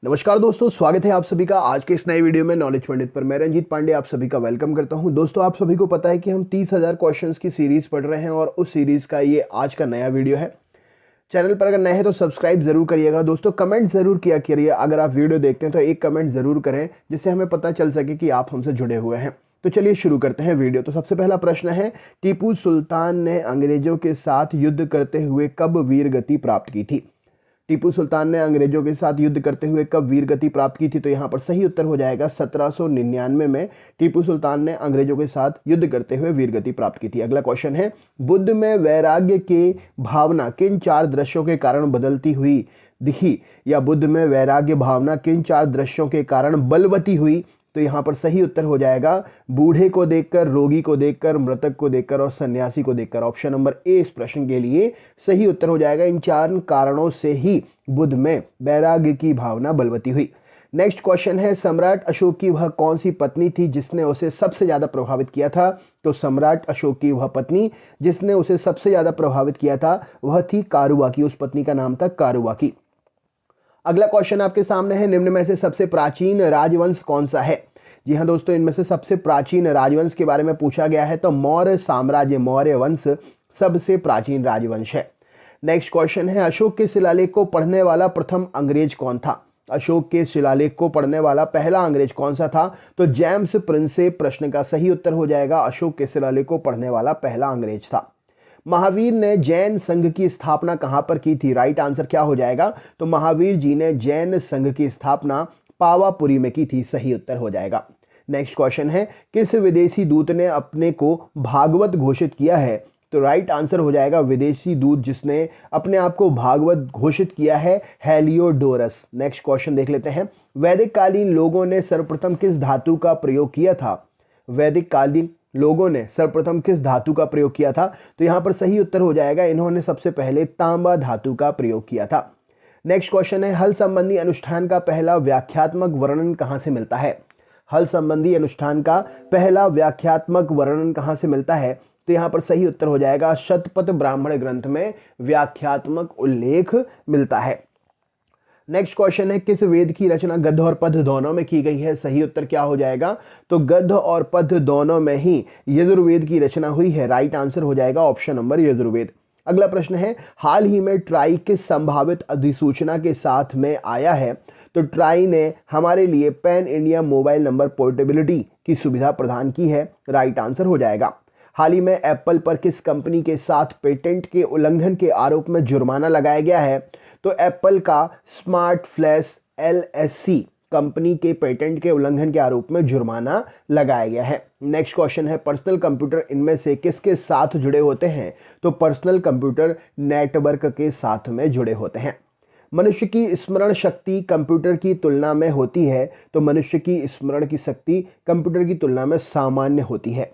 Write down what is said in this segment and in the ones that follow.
नमस्कार दोस्तों, स्वागत है आप सभी का आज के इस नए वीडियो में नॉलेज पंडित पर। मैं रंजीत पांडे आप सभी का वेलकम करता हूं। दोस्तों, आप सभी को पता है कि हम 30,000 क्वेश्चंस की सीरीज पढ़ रहे हैं और उस सीरीज का ये आज का नया वीडियो है। चैनल पर अगर नए हैं तो सब्सक्राइब जरूर करिएगा। दोस्तों, कमेंट जरूर किया करिए। अगर आप वीडियो देखते हैं तो एक कमेंट जरूर करें जिससे हमें पता चल सके कि आप हमसे जुड़े हुए हैं। तो चलिए शुरू करते हैं वीडियो। तो सबसे पहला प्रश्न है, टीपू सुल्तान ने अंग्रेजों के साथ युद्ध करते हुए कब वीर गति प्राप्त की थी? टीपू सुल्तान ने अंग्रेजों के साथ युद्ध करते हुए कब वीर गति प्राप्त की थी? तो यहाँ पर सही उत्तर हो जाएगा 1799 में टीपू सुल्तान ने अंग्रेजों के साथ युद्ध करते हुए वीर गति प्राप्त की थी। अगला क्वेश्चन है, बुद्ध में वैराग्य के भावना किन चार दृश्यों के कारण बदलती हुई दिखी, या बुद्ध में वैराग्य भावना किन चार दृश्यों के कारण बलवती हुई? तो यहाँ पर सही उत्तर हो जाएगा बूढ़े को देखकर, रोगी को देखकर, मृतक को देखकर और सन्यासी को देखकर। ऑप्शन नंबर ए इस प्रश्न के लिए सही उत्तर हो जाएगा। इन चार कारणों से ही बुद्ध में वैराग्य की भावना बलवती हुई। नेक्स्ट क्वेश्चन है, सम्राट अशोक की वह कौन सी पत्नी थी जिसने उसे सबसे ज्यादा प्रभावित किया था? तो सम्राट अशोक की वह पत्नी जिसने उसे सबसे ज्यादा प्रभावित किया था वह थी कारुबाकी। उस पत्नी का नाम था कारुबाकी। अगला क्वेश्चन आपके सामने है, निम्न में से सबसे प्राचीन राजवंश कौन सा है? जी हाँ दोस्तों, इनमें से सबसे प्राचीन राजवंश के बारे में पूछा गया है तो मौर्य साम्राज्य, मौर्य वंश सबसे प्राचीन राजवंश है। नेक्स्ट क्वेश्चन है, अशोक के शिलालेख को पढ़ने वाला प्रथम अंग्रेज कौन था? अशोक के शिलालेख को पढ़ने वाला पहला अंग्रेज कौन सा था? तो जेम्स प्रिंसेप प्रश्न का सही उत्तर हो जाएगा। अशोक के शिलालेख को पढ़ने वाला पहला अंग्रेज था। महावीर ने जैन संघ की स्थापना कहां पर की थी? राइट आंसर क्या हो जाएगा? तो महावीर जी ने जैन संघ की स्थापना पावापुरी में की थी। सही उत्तर हो जाएगा। नेक्स्ट क्वेश्चन है, किस विदेशी दूत ने अपने को भागवत घोषित किया है? तो राइट आंसर हो जाएगा विदेशी दूत जिसने अपने आप को भागवत घोषित किया है, हेलियोडोरस। नेक्स्ट क्वेश्चन देख लेते हैं, वैदिक कालीन लोगों ने सर्वप्रथम किस धातु का प्रयोग किया था? वैदिक कालीन लोगों ने सर्वप्रथम किस धातु का प्रयोग किया था? तो यहां पर सही उत्तर हो जाएगा, इन्होंने सबसे पहले तांबा धातु का प्रयोग किया था। नेक्स्ट क्वेश्चन है, हल संबंधी अनुष्ठान का पहला व्याख्यात्मक वर्णन कहां से मिलता है? हल संबंधी अनुष्ठान का पहला व्याख्यात्मक वर्णन कहां से मिलता है? तो यहां पर सही उत्तर हो जाएगा शतपथ ब्राह्मण ग्रंथ में व्याख्यात्मक उल्लेख मिलता है। नेक्स्ट क्वेश्चन है, किस वेद की रचना गद्य और पद्य दोनों में की गई है? सही उत्तर क्या हो जाएगा? तो गद्य और पद्य दोनों में ही यजुर्वेद की रचना हुई है। राइट आंसर हो जाएगा ऑप्शन नंबर यजुर्वेद। अगला प्रश्न है, हाल ही में ट्राई किस संभावित अधिसूचना के साथ में आया है? तो ट्राई ने हमारे लिए pan India mobile number portability की सुविधा प्रदान की है। राइट आंसर हो जाएगा। हाल ही में एप्पल पर किस कंपनी के साथ पेटेंट के उल्लंघन के आरोप में जुर्माना लगाया गया है? तो एप्पल का स्मार्ट फ्लैश LSC कंपनी के पेटेंट के उल्लंघन के आरोप में जुर्माना लगाया गया है। नेक्स्ट क्वेश्चन है, पर्सनल कंप्यूटर इनमें से किसके साथ जुड़े होते हैं? तो पर्सनल कंप्यूटर नेटवर्क के साथ में जुड़े होते हैं। मनुष्य की स्मरण शक्ति कंप्यूटर की तुलना में होती है, तो मनुष्य की स्मरण की शक्ति कंप्यूटर की तुलना में सामान्य होती है।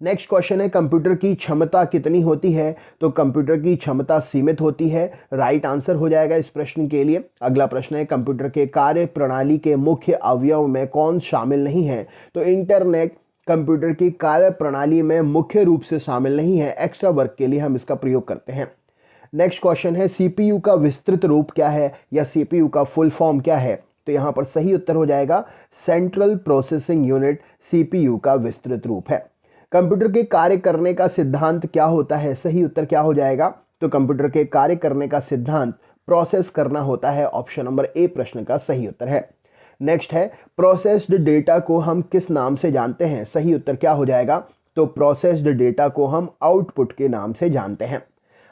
नेक्स्ट क्वेश्चन है, कंप्यूटर की क्षमता कितनी होती है? तो कंप्यूटर की क्षमता सीमित होती है। राइट आंसर हो जाएगा इस प्रश्न के लिए। अगला प्रश्न है, कंप्यूटर के कार्य प्रणाली के मुख्य अवयव में कौन शामिल नहीं है? तो इंटरनेट कंप्यूटर की कार्य प्रणाली में मुख्य रूप से शामिल नहीं है, एक्स्ट्रा वर्क के लिए हम इसका प्रयोग करते हैं। नेक्स्ट क्वेश्चन है, सीपीयू का विस्तृत रूप क्या है, या सीपीयू का फुल फॉर्म क्या है? तो यहां पर सही उत्तर हो जाएगा सेंट्रल प्रोसेसिंग यूनिट सीपीयू का विस्तृत रूप है। कंप्यूटर के कार्य करने का सिद्धांत क्या होता है? सही उत्तर क्या हो जाएगा? तो कंप्यूटर के कार्य करने का सिद्धांत प्रोसेस करना होता है। ऑप्शन नंबर ए प्रश्न का सही उत्तर है। नेक्स्ट है, प्रोसेस्ड डेटा को हम किस नाम से जानते हैं? सही उत्तर क्या हो जाएगा? तो प्रोसेस्ड डेटा को हम आउटपुट के नाम से जानते हैं।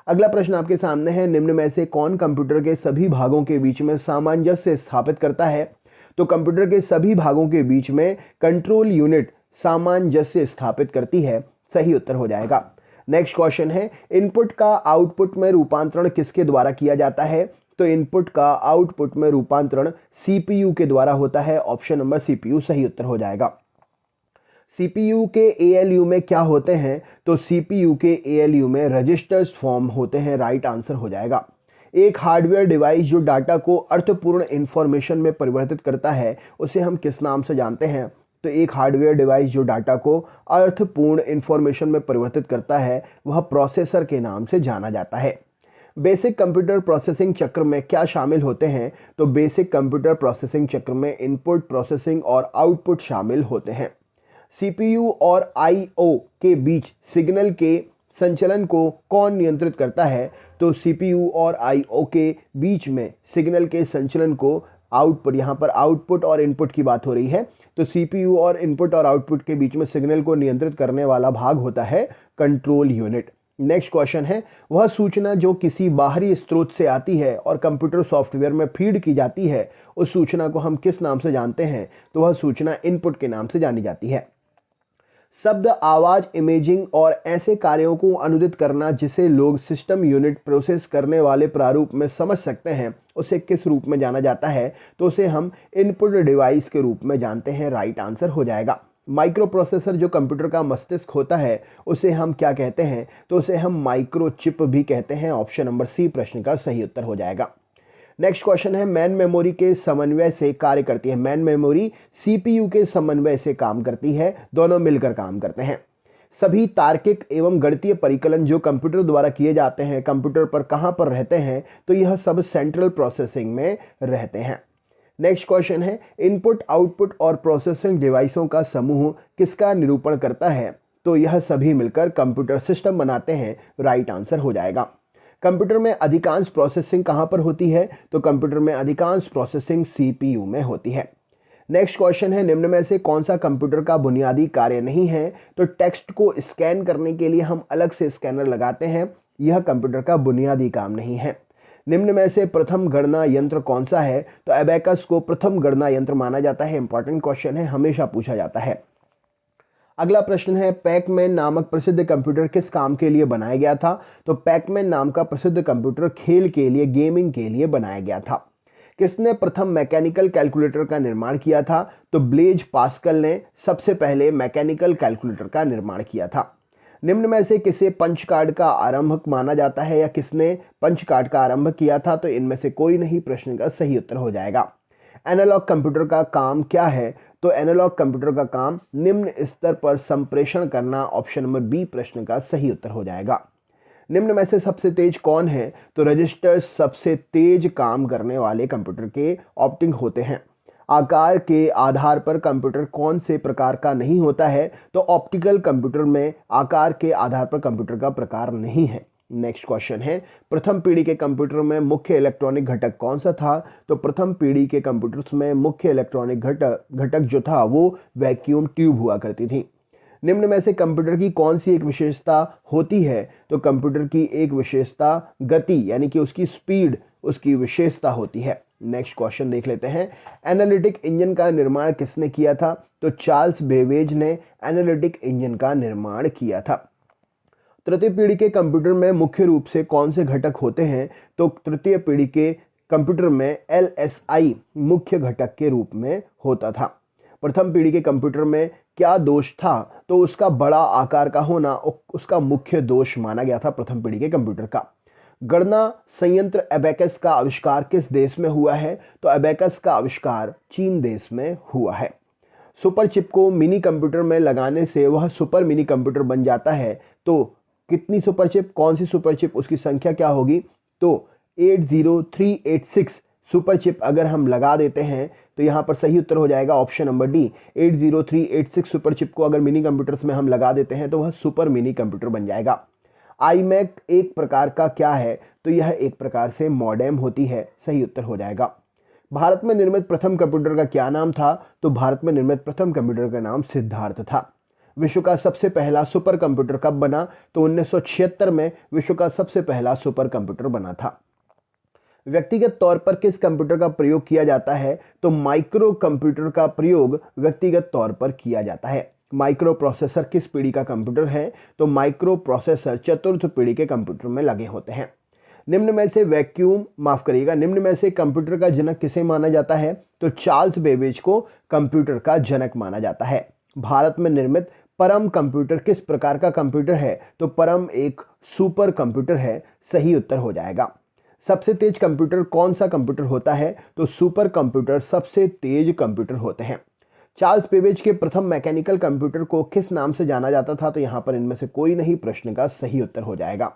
अगला प्रश्न आपके सामने है, निम्न में से कौन कंप्यूटर के सभी भागों के बीच में सामंजस्य स्थापित करता है? तो कंप्यूटर के सभी भागों के बीच में कंट्रोल यूनिट सामंजस्य स्थापित करती है। सही उत्तर हो जाएगा। नेक्स्ट क्वेश्चन है, इनपुट का आउटपुट में रूपांतरण किसके द्वारा किया जाता है? तो इनपुट का आउटपुट में रूपांतरण सीपीयू के द्वारा होता है। ऑप्शन नंबर सीपीयू सही उत्तर हो जाएगा। सीपीयू के एएलयू में क्या होते हैं? तो सीपीयू के एएलयू में रजिस्टर्स फॉर्म होते हैं। राइट आंसर हो जाएगा। एक हार्डवेयर डिवाइस जो डाटा को अर्थपूर्ण इंफॉर्मेशन में परिवर्तित करता है उसे हम किस नाम से जानते हैं? तो एक हार्डवेयर डिवाइस जो डाटा को अर्थपूर्ण इंफॉर्मेशन में परिवर्तित करता है वह प्रोसेसर के नाम से जाना जाता है। बेसिक कंप्यूटर प्रोसेसिंग चक्र में क्या शामिल होते हैं? तो बेसिक कंप्यूटर प्रोसेसिंग चक्र में इनपुट, प्रोसेसिंग और आउटपुट शामिल होते हैं। सीपीयू और आईओ के बीच सिग्नल के संचलन को कौन नियंत्रित करता है? तो सीपीयू और आईओ के बीच में सिग्नल के संचलन को आउटपुट, यहाँ पर आउटपुट और इनपुट की बात हो रही है, तो सीपीयू और इनपुट और आउटपुट के बीच में सिग्नल को नियंत्रित करने वाला भाग होता है कंट्रोल यूनिट। नेक्स्ट क्वेश्चन है, वह सूचना जो किसी बाहरी स्रोत से आती है और कंप्यूटर सॉफ्टवेयर में फीड की जाती है, उस सूचना को हम किस नाम से जानते हैं? तो वह सूचना इनपुट के नाम से जानी जाती है। शब्द, आवाज, इमेजिंग और ऐसे कार्यों को अनुदित करना जिसे लोग सिस्टम यूनिट प्रोसेस करने वाले प्रारूप में समझ सकते हैं, उसे किस रूप में जाना जाता है? तो उसे हम इनपुट डिवाइस के रूप में जानते हैं। राइट आंसर हो जाएगा। माइक्रो प्रोसेसर जो कंप्यूटर का मस्तिष्क होता है, उसे हम क्या कहते हैं? तो उसे हम माइक्रोचिप भी कहते हैं। ऑप्शन नंबर सी प्रश्न का सही उत्तर हो जाएगा। नेक्स्ट क्वेश्चन है, मैन मेमोरी के समन्वय से कार्य करती है। मैन मेमोरी सीपीयू के समन्वय से काम करती है, दोनों मिलकर काम करते हैं। सभी तार्किक एवं गणितीय परिकलन जो कंप्यूटर द्वारा किए जाते हैं, कंप्यूटर पर कहां पर रहते हैं? तो यह सब सेंट्रल प्रोसेसिंग में रहते हैं। नेक्स्ट क्वेश्चन है, इनपुट, आउटपुट और प्रोसेसिंग डिवाइसों का समूह किसका निरूपण करता है? तो यह सभी मिलकर कंप्यूटर सिस्टम बनाते हैं। राइट आंसर हो जाएगा। कंप्यूटर में अधिकांश प्रोसेसिंग कहां पर होती है? तो कंप्यूटर में अधिकांश प्रोसेसिंग सीपीयू में होती है। नेक्स्ट क्वेश्चन है, निम्न में से कौन सा कंप्यूटर का बुनियादी कार्य नहीं है? तो टेक्स्ट को स्कैन करने के लिए हम अलग से स्कैनर लगाते हैं, यह कंप्यूटर का बुनियादी काम नहीं है। निम्न में से प्रथम गणना यंत्र कौन सा है? तो एबेकस को प्रथम गणना यंत्र माना जाता है। इंपॉर्टेंट क्वेश्चन है, हमेशा पूछा जाता है। अगला प्रश्न है, पैकमैन नामक प्रसिद्ध कंप्यूटर किस काम के लिए बनाया गया था? तो पैकमैन नाम का प्रसिद्ध कंप्यूटर खेल के लिए, गेमिंग के लिए बनाया गया था। किसने प्रथम मैकेनिकल कैलकुलेटर का निर्माण किया था? तो ब्लेज पास्कल ने सबसे पहले मैकेनिकल कैलकुलेटर का निर्माण किया था। निम्न में से किसे पंच कार्ड का आरंभक माना जाता है या किसने पंच कार्ड का आरंभ किया था? तो इनमें से कोई नहीं प्रश्न का सही उत्तर हो जाएगा। एनालॉग कंप्यूटर का काम क्या है? तो एनालॉग कंप्यूटर का काम निम्न स्तर पर संप्रेषण करना। ऑप्शन नंबर बी प्रश्न का सही उत्तर हो जाएगा। निम्न में से सबसे तेज कौन है? तो रजिस्टर्स सबसे तेज काम करने वाले कंप्यूटर के ऑप्टिंग होते हैं। आकार के आधार पर कंप्यूटर कौन से प्रकार का नहीं होता है? तो ऑप्टिकल कंप्यूटर में आकार के आधार पर कंप्यूटर का प्रकार नहीं है। नेक्स्ट क्वेश्चन है, प्रथम पीढ़ी के कंप्यूटर में मुख्य इलेक्ट्रॉनिक घटक कौन सा था? तो प्रथम पीढ़ी के कंप्यूटर्स में मुख्य इलेक्ट्रॉनिक घटक जो था वो वैक्यूम ट्यूब हुआ करती थी। निम्न में से कंप्यूटर की कौन सी एक विशेषता होती है? तो कंप्यूटर की एक विशेषता गति यानी कि उसकी स्पीड उसकी विशेषता होती है। नेक्स्ट क्वेश्चन देख लेते हैं, एनालिटिक इंजन का निर्माण किसने किया था? तो चार्ल्स बेबेज ने एनालिटिक इंजन का निर्माण किया था। तृतीय पीढ़ी के कंप्यूटर में मुख्य रूप से कौन से घटक होते हैं? तो तृतीय पीढ़ी के कंप्यूटर में LSI मुख्य घटक के रूप में होता था। प्रथम पीढ़ी के कंप्यूटर में क्या दोष था? तो उसका बड़ा आकार का होना उसका मुख्य दोष माना गया था प्रथम पीढ़ी के कंप्यूटर का। गणना संयंत्र एबेकस का आविष्कार किस देश में हुआ है? तो एबेकस का आविष्कार चीन देश में हुआ है। सुपर चिप को मिनी कंप्यूटर में लगाने से वह सुपर मिनी कंप्यूटर बन जाता है। तो कितनी सुपर चिप, कौन सी सुपर चिप, उसकी संख्या क्या होगी? तो 80386 सुपर चिप अगर हम लगा देते हैं तो यहाँ पर सही उत्तर हो जाएगा option number D. 80386 super chip को अगर मिनी कंप्यूटर्स में हम लगा देते हैं तो वह सुपर मिनी कंप्यूटर बन जाएगा। iMac एक प्रकार का क्या है? तो यह एक प्रकार से मॉडेम होती है। सही उत्तर हो जाएगा। भारत में निर्मित प्रथम कंप्यूटर का क्या नाम था? तो भारत में निर्मित प्रथम कंप्यूटर का नाम सिद्धार्थ था। विश्व का सबसे पहला सुपर कंप्यूटर कब बना? तो 1976 में विश्व का सबसे पहला सुपर कंप्यूटर बना था। व्यक्तिगत तौर पर किस कंप्यूटर का प्रयोग किया जाता है? तो माइक्रो कंप्यूटर का प्रयोग व्यक्तिगत तौर पर किया जाता है। माइक्रो प्रोसेसर किस पीढ़ी का कंप्यूटर है? तो माइक्रो प्रोसेसर चतुर्थ पीढ़ी के कंप्यूटर में लगे होते हैं। निम्न में से निम्न में से कंप्यूटर का जनक किसे माना जाता है? तो चार्ल्स बेबेज को कंप्यूटर का जनक माना जाता है। भारत में निर्मित परम कंप्यूटर किस प्रकार का कंप्यूटर है? तो परम एक सुपर कंप्यूटर है। सही उत्तर हो जाएगा। सबसे तेज कंप्यूटर कौन सा कंप्यूटर होता है? तो सुपर कंप्यूटर सबसे तेज कंप्यूटर होते हैं। चार्ल्स बेबेज के प्रथम मैकेनिकल कंप्यूटर को किस नाम से जाना जाता था? तो यहां पर इनमें से कोई नहीं प्रश्न का सही उत्तर हो जाएगा।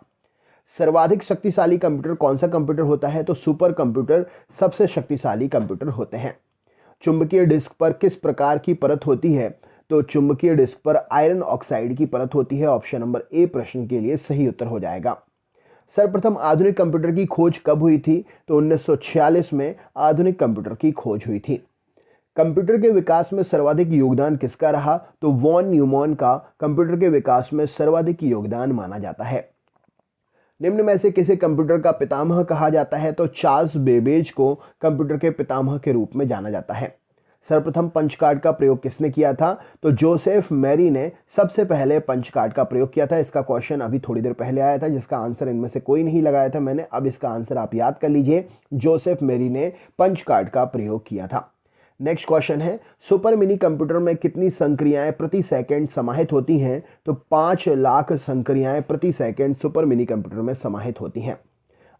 सर्वाधिक शक्तिशाली कंप्यूटर कौन सा कंप्यूटर होता है? तो सुपर कंप्यूटर सबसे शक्तिशाली कंप्यूटर होते हैं। चुंबकीय डिस्क पर किस प्रकार की परत होती है? तो चुंबकीय डिस्क पर आयरन ऑक्साइड की परत होती है। ऑप्शन नंबर ए प्रश्न के लिए सही उत्तर हो जाएगा। सर्वप्रथम आधुनिक कंप्यूटर की खोज कब हुई थी? तो 1946 में आधुनिक कंप्यूटर की खोज हुई थी। कंप्यूटर के विकास में सर्वाधिक योगदान किसका रहा? तो वॉन न्यूमैन का कंप्यूटर के विकास में सर्वाधिक योगदान माना जाता है। निम्न में से किसे कंप्यूटर का पितामह कहा जाता है? तो चार्ल्स बेबेज को कंप्यूटर के पितामह के रूप में जाना जाता है। सर्वप्रथम पंच कार्ड का प्रयोग किसने किया था? तो जोसेफ मैरी ने सबसे पहले पंच कार्ड का प्रयोग किया था। इसका क्वेश्चन अभी थोड़ी देर पहले आया था, जिसका आंसर इनमें से कोई नहीं लगाया था मैंने। अब इसका आंसर आप याद कर लीजिए, जोसेफ मैरी ने पंच कार्ड का प्रयोग किया था। नेक्स्ट क्वेश्चन है, सुपर मिनी कंप्यूटर में कितनी संक्रियाएं प्रति सेकंड समाहित होती हैं? तो 5 लाख संक्रियाएं प्रति सेकंड सुपर मिनी कंप्यूटर में समाहित होती हैं।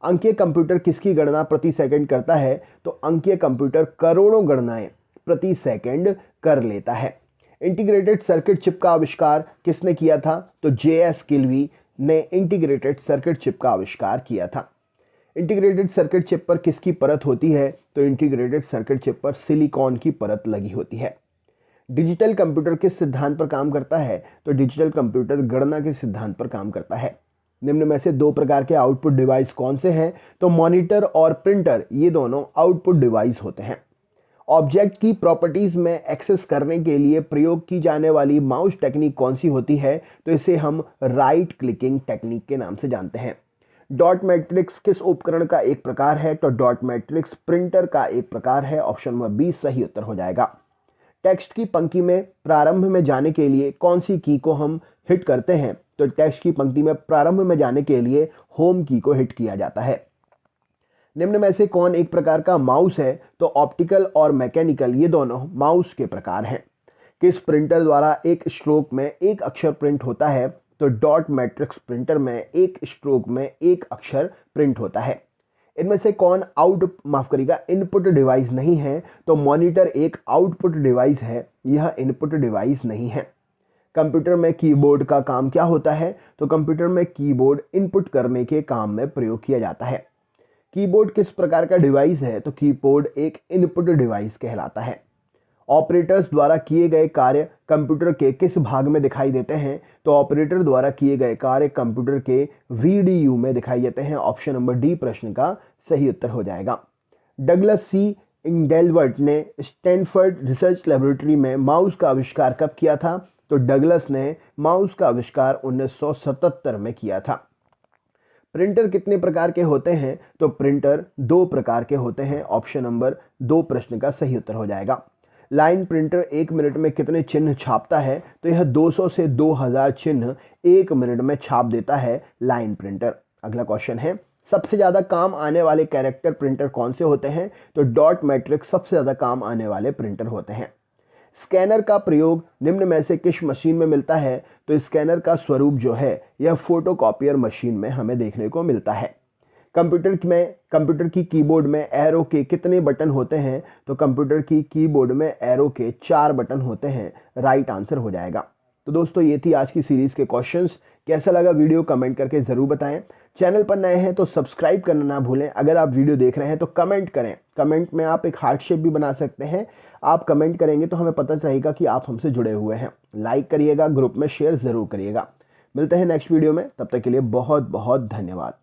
अंकीय कंप्यूटर किसकी गणना प्रति सेकंड करता है? तो अंकीय कंप्यूटर करोड़ों गणनाएं प्रति सेकंड कर लेता है। इंटीग्रेटेड सर्किट चिप का आविष्कार किसने किया था? तो J.S. किल्वी ने इंटीग्रेटेड सर्किट चिप का आविष्कार किया था। इंटीग्रेटेड सर्किट चिप पर किसकी परत होती है? तो इंटीग्रेटेड सर्किट चिप पर सिलिकॉन की परत लगी होती है। डिजिटल कंप्यूटर किस सिद्धांत पर काम करता है? तो डिजिटल कंप्यूटर गणना के सिद्धांत पर काम करता है। निम्न में से 2 प्रकार के आउटपुट डिवाइस कौन से हैं? तो मॉनिटर और प्रिंटर, ये दोनों आउटपुट डिवाइस होते हैं। ऑब्जेक्ट की प्रॉपर्टीज में एक्सेस करने के लिए प्रयोग की जाने वाली माउस टेक्निक कौन सी होती है? तो इसे हम राइट क्लिकिंग टेक्निक के नाम से जानते हैं। डॉट मैट्रिक्स किस उपकरण का एक प्रकार है? तो डॉट मैट्रिक्स प्रिंटर का एक प्रकार है। ऑप्शन नंबर बी सही उत्तर हो जाएगा। टेक्स्ट की पंक्ति में प्रारंभ में जाने के लिए कौन सी की को हम हिट करते हैं? तो टेक्स्ट की पंक्ति में प्रारंभ में जाने के लिए होम की को हिट किया जाता है। निम्न में से कौन एक प्रकार का माउस है? तो ऑप्टिकल और मैकेनिकल, ये दोनों माउस के प्रकार हैं। किस प्रिंटर द्वारा एक स्ट्रोक में एक अक्षर प्रिंट होता है? तो डॉट मैट्रिक्स प्रिंटर में एक स्ट्रोक में एक अक्षर प्रिंट होता है। इनमें से कौन इनपुट डिवाइस नहीं है? तो मॉनिटर एक आउटपुट डिवाइस है, यह इनपुट डिवाइस नहीं है। कंप्यूटर में कीबोर्ड का काम क्या होता है? तो कंप्यूटर में कीबोर्ड इनपुट करने के काम में प्रयोग किया जाता है। कीबोर्ड किस प्रकार का डिवाइस है? तो कीबोर्ड एक इनपुट डिवाइस कहलाता है। ऑपरेटर्स द्वारा किए गए कार्य कंप्यूटर के किस भाग में दिखाई देते हैं? तो ऑपरेटर द्वारा किए गए कार्य कंप्यूटर के VDU में दिखाई देते हैं। ऑप्शन नंबर डी प्रश्न का सही उत्तर हो जाएगा। डगलस सी इंगेलवर्ट ने स्टैनफोर्ड रिसर्च लेबोरेटरी में माउस का आविष्कार कब किया था? तो डगलस ने माउस का आविष्कार 1977 में किया था। प्रिंटर कितने प्रकार के होते हैं? तो प्रिंटर 2 प्रकार के होते हैं। ऑप्शन नंबर 2 प्रश्न का सही उत्तर हो जाएगा। लाइन प्रिंटर 1 मिनट में कितने चिन्ह छापता है? तो यह 200 से 2000 चिन्ह 1 मिनट में छाप देता है लाइन प्रिंटर। अगला क्वेश्चन है, सबसे ज़्यादा काम आने वाले कैरेक्टर प्रिंटर कौन से होते हैं? तो डॉट मैट्रिक्स सबसे ज़्यादा काम आने वाले प्रिंटर होते हैं। स्कैनर का प्रयोग निम्न में से किस मशीन में मिलता है? तो स्कैनर का स्वरूप जो है यह फोटोकॉपियर मशीन में हमें देखने को मिलता है। कंप्यूटर की कीबोर्ड में एरो के कितने बटन होते हैं? तो कंप्यूटर की कीबोर्ड में एरो के 4 बटन होते हैं। राइट आंसर हो जाएगा। तो दोस्तों ये थी आज की सीरीज के क्वेश्चंस। कैसा लगा वीडियो कमेंट करके ज़रूर बताएं। चैनल पर नए हैं तो सब्सक्राइब करना ना भूलें। अगर आप वीडियो देख रहे हैं तो कमेंट करें। कमेंट में आप एक हार्ट शेप भी बना सकते हैं। आप कमेंट करेंगे तो हमें पता चलेगा कि आप हमसे जुड़े हुए हैं। लाइक करिएगा, ग्रुप में शेयर ज़रूर करिएगा। मिलते हैं नेक्स्ट वीडियो में, तब तक के लिए बहुत बहुत धन्यवाद।